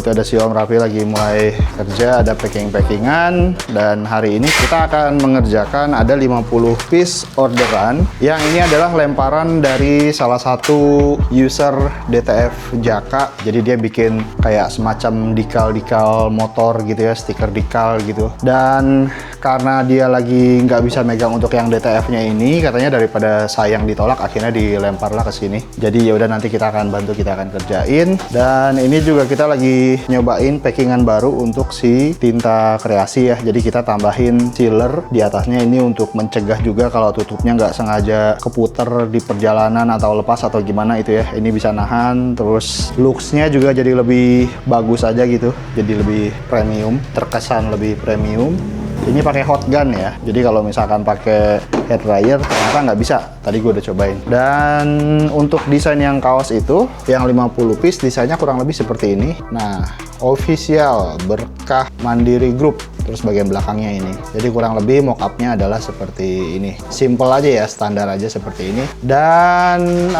itu ada si Om Raffi lagi mulai kerja, ada packing-packingan. Dan hari ini kita akan mengerjakan ada 50 piece orderan. Yang ini adalah lemparan dari salah satu user DTF Jaka. Jadi dia bikin kayak semacam dikal-dikal motor gitu ya, stiker dikal gitu. Dan karena dia lagi nggak bisa megang untuk yang DTF-nya ini, katanya daripada sayang ditolak, akhirnya dilemparlah ke sini. Jadi ya udah, nanti kita akan bantu, kita akan kerjain. Dan ini juga kita lagi nyobain packingan baru untuk si tinta kreasi ya. Jadi kita tambahin sealer di atasnya ini untuk mencegah juga kalau tutupnya nggak sengaja keputer di perjalanan atau lepas atau gimana itu ya. Ini bisa nahan, terus looks-nya juga jadi lebih bagus aja gitu. Jadi lebih premium, terkesan lebih premium. Ini pakai hot gun ya, jadi kalau misalkan pakai hair dryer ternyata nggak bisa. Tadi gue udah cobain. Dan untuk desain yang kaos itu, yang 50 piece, desainnya kurang lebih seperti ini. Nah, official Berkah Mandiri Group, terus bagian belakangnya ini. Jadi kurang lebih mock-up-nya adalah seperti ini. Simple aja ya, standar aja seperti ini. Dan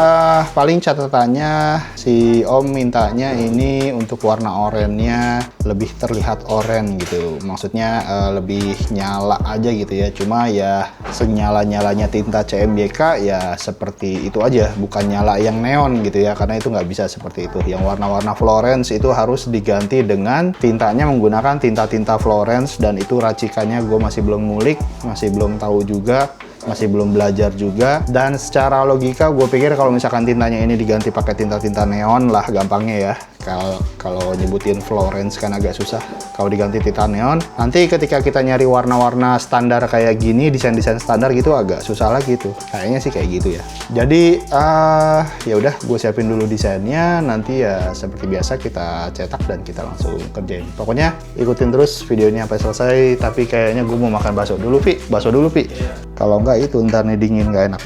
paling catatannya si Om mintanya ini untuk warna oranye-nya lebih terlihat oranye gitu. Maksudnya lebih nyala aja gitu ya. Cuma ya senyala-nyalanya tinta CMYK ya seperti itu aja, bukan nyala yang neon gitu ya, karena itu nggak bisa seperti itu. Yang warna-warna Florence itu harus diganti dengan tintanya menggunakan tinta-tinta Florence, dan itu racikannya gue masih belum ngulik, masih belum tahu juga, masih belum belajar juga. Dan secara logika gue pikir kalau misalkan tintanya ini diganti pakai tinta-tinta neon lah gampangnya ya. Kalau nyebutin Florence kan agak susah. Kalau diganti tinta neon, nanti ketika kita nyari warna-warna standar kayak gini, desain-desain standar gitu agak susah lagi tuh. Kayaknya sih kayak gitu ya. Jadi ya udah, gue siapin dulu desainnya. Nanti ya seperti biasa kita cetak dan kita langsung kerjain. Pokoknya ikutin terus videonya sampai selesai. Tapi kayaknya gue mau makan bakso dulu, Pi. Bakso dulu, Pi. Kalau enggak itu ntar nih dingin nggak enak.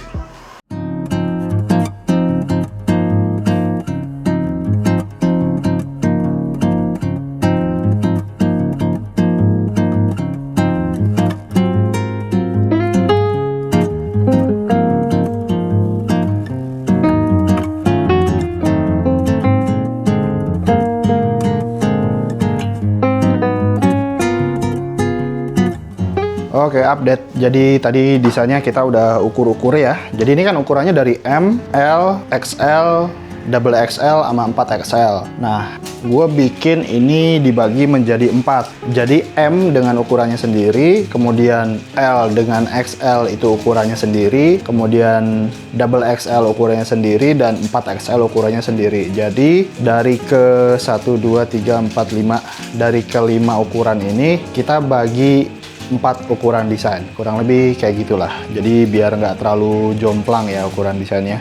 Oke, update. Jadi tadi desainnya kita udah ukur-ukur ya. Jadi ini kan ukurannya dari M, L, XL, double XL, sama 4XL. Nah, gue bikin ini dibagi menjadi 4. Jadi M dengan ukurannya sendiri, kemudian L dengan XL itu ukurannya sendiri, kemudian double XL ukurannya sendiri, dan 4XL ukurannya sendiri. Jadi dari ke 1, 2, 3, 4, 5, dari ke 5 ukuran ini kita bagi 4 ukuran desain, kurang lebih kayak gitulah. Jadi biar nggak terlalu jomplang ya ukuran desainnya.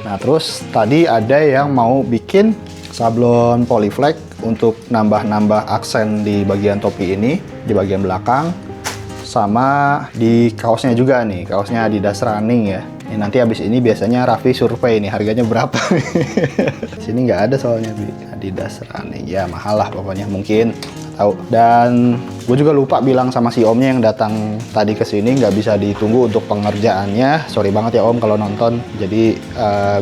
Nah, terus tadi ada yang mau bikin sablon polyflex untuk nambah-nambah aksen di bagian topi ini, di bagian belakang, sama di kaosnya juga nih. Kaosnya Adidas Running ya. Ini nanti habis ini biasanya Raffi survei nih harganya berapa. Sini nggak ada soalnya di Adidas Running. Ya mahal lah pokoknya, mungkin tahu. Dan gue juga lupa bilang sama si Omnya yang datang tadi ke sini, nggak bisa ditunggu untuk pengerjaannya. Sorry banget ya Om kalau nonton. Jadi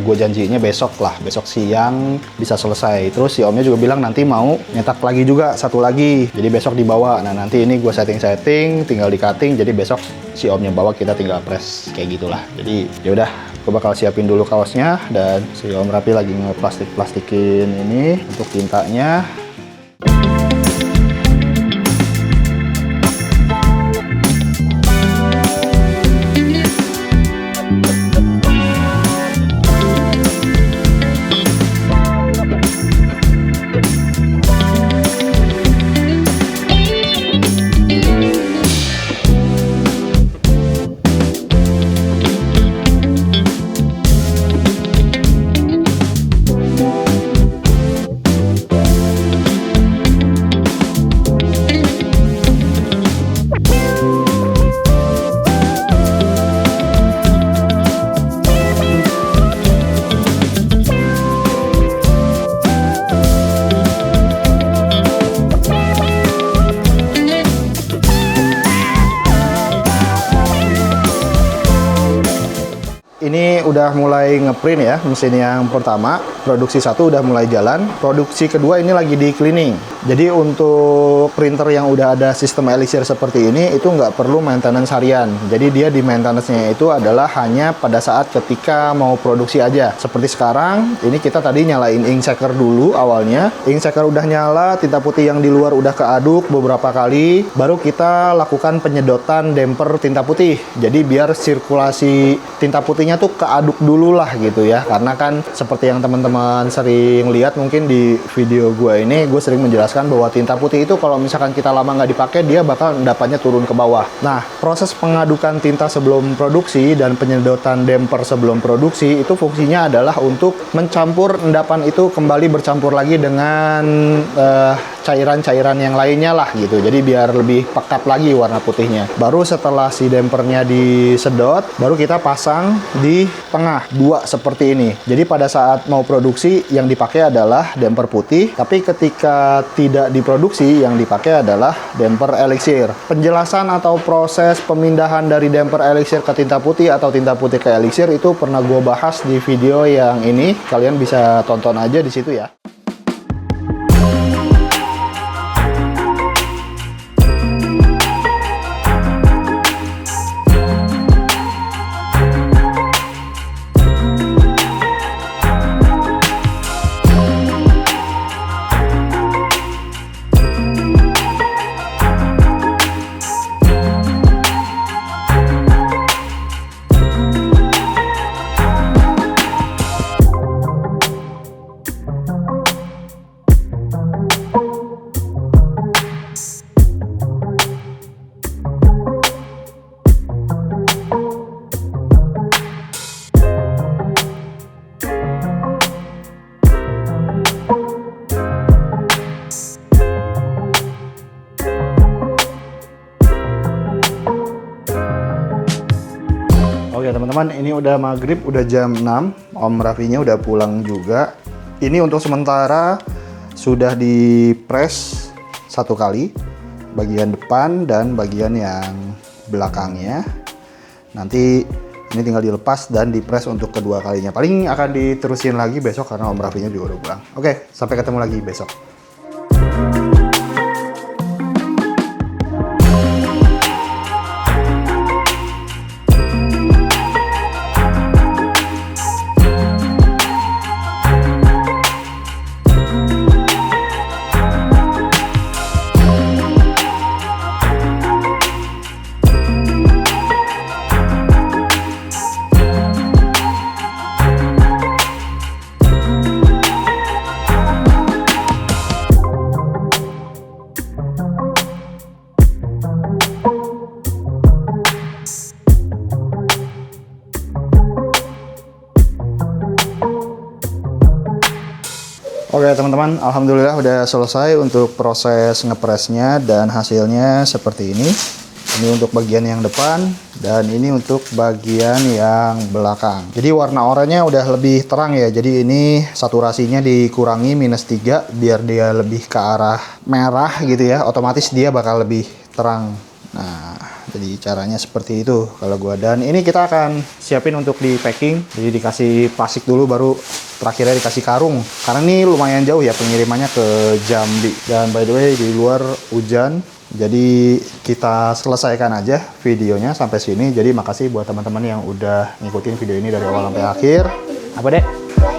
gue janjinya besok lah, besok siang bisa selesai. Terus si Omnya juga bilang nanti mau nyetak lagi juga, satu lagi. Jadi besok dibawa. Nah nanti ini gue setting-setting, tinggal di cutting. Jadi besok si Omnya bawa, kita tinggal press kayak gitulah. Jadi ya udah, gue bakal siapin dulu kaosnya, dan si Om Raffi lagi ngeplastik-plastikin ini untuk tintanya. ini udah mulai ngeprint ya, mesin yang pertama. Produksi 1 udah mulai jalan. Produksi kedua ini lagi di cleaning. Jadi untuk printer yang udah ada sistem Elixir seperti ini, itu nggak perlu maintenance harian. Jadi dia di maintenance-nya itu adalah hanya pada saat ketika mau produksi aja. Seperti sekarang, ini kita tadi nyalain ink shaker dulu awalnya. Ink shaker udah nyala, tinta putih yang di luar udah keaduk beberapa kali. Baru kita lakukan penyedotan damper tinta putih. Jadi biar sirkulasi tinta putihnya tuh keaduk dulu lah gitu ya. Karena kan seperti yang teman-teman sering lihat mungkin di video gue ini, gue sering menjelaskan bahwa tinta putih itu kalau misalkan kita lama nggak dipakai, dia bakal endapanya turun ke bawah. Nah, proses pengadukan tinta sebelum produksi dan penyedotan damper sebelum produksi itu fungsinya adalah untuk mencampur endapan itu kembali bercampur lagi dengan cairan-cairan yang lainnya lah gitu. Jadi biar lebih pekat lagi warna putihnya. Baru setelah si dampernya disedot, baru kita pasang di tengah dua seperti ini. Jadi pada saat mau produksi yang dipakai adalah damper putih, tapi ketika tidak diproduksi yang dipakai adalah damper Elixir. Penjelasan atau proses pemindahan dari damper Elixir ke tinta putih atau tinta putih ke Elixir itu pernah gue bahas di video yang ini. Kalian bisa tonton aja di situ ya. Oke teman-teman, ini udah maghrib, udah jam 6. Om Raffinya udah pulang juga. Ini untuk sementara sudah di press 1 kali, bagian depan dan bagian yang belakangnya. Nanti ini tinggal dilepas dan di press untuk kedua kalinya. Paling akan diterusin lagi besok karena Om Raffinya juga udah pulang. Oke, sampai ketemu lagi besok. Oke teman-teman, alhamdulillah udah selesai untuk proses ngepresnya dan hasilnya seperti ini. Ini untuk bagian yang depan dan ini untuk bagian yang belakang. Jadi warna oranye udah lebih terang ya. Jadi ini saturasinya dikurangi -3 biar dia lebih ke arah merah gitu ya. Otomatis dia bakal lebih terang. Nah, jadi caranya seperti itu kalau gua. Dan ini kita akan siapin untuk di packing. Jadi dikasih plastik dulu baru terakhirnya dikasih karung. Karena ini lumayan jauh ya pengirimannya ke Jambi. Dan by the way di luar hujan. Jadi kita selesaikan aja videonya sampai sini. Jadi makasih buat teman-teman yang udah ngikutin video ini dari awal sampai akhir. Apa deh?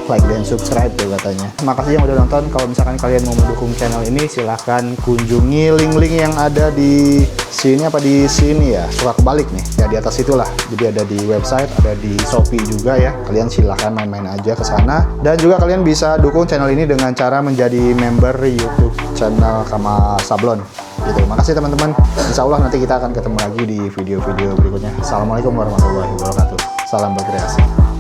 Like dan subscribe tuh katanya. Makasih yang udah nonton. Kalau misalkan kalian mau mendukung channel ini, silahkan kunjungi link-link yang ada di sini apa di sini ya. Suka kebalik nih ya, di atas itulah. Jadi ada di website, ada di Shopee juga ya. Kalian silahkan main-main aja ke sana. Dan juga kalian bisa dukung channel ini dengan cara menjadi member YouTube channel Kamal Sablon gitu. Makasih teman-teman. Insya Allah nanti kita akan ketemu lagi di video-video berikutnya. Assalamualaikum warahmatullahi wabarakatuh. Salam berkreasi.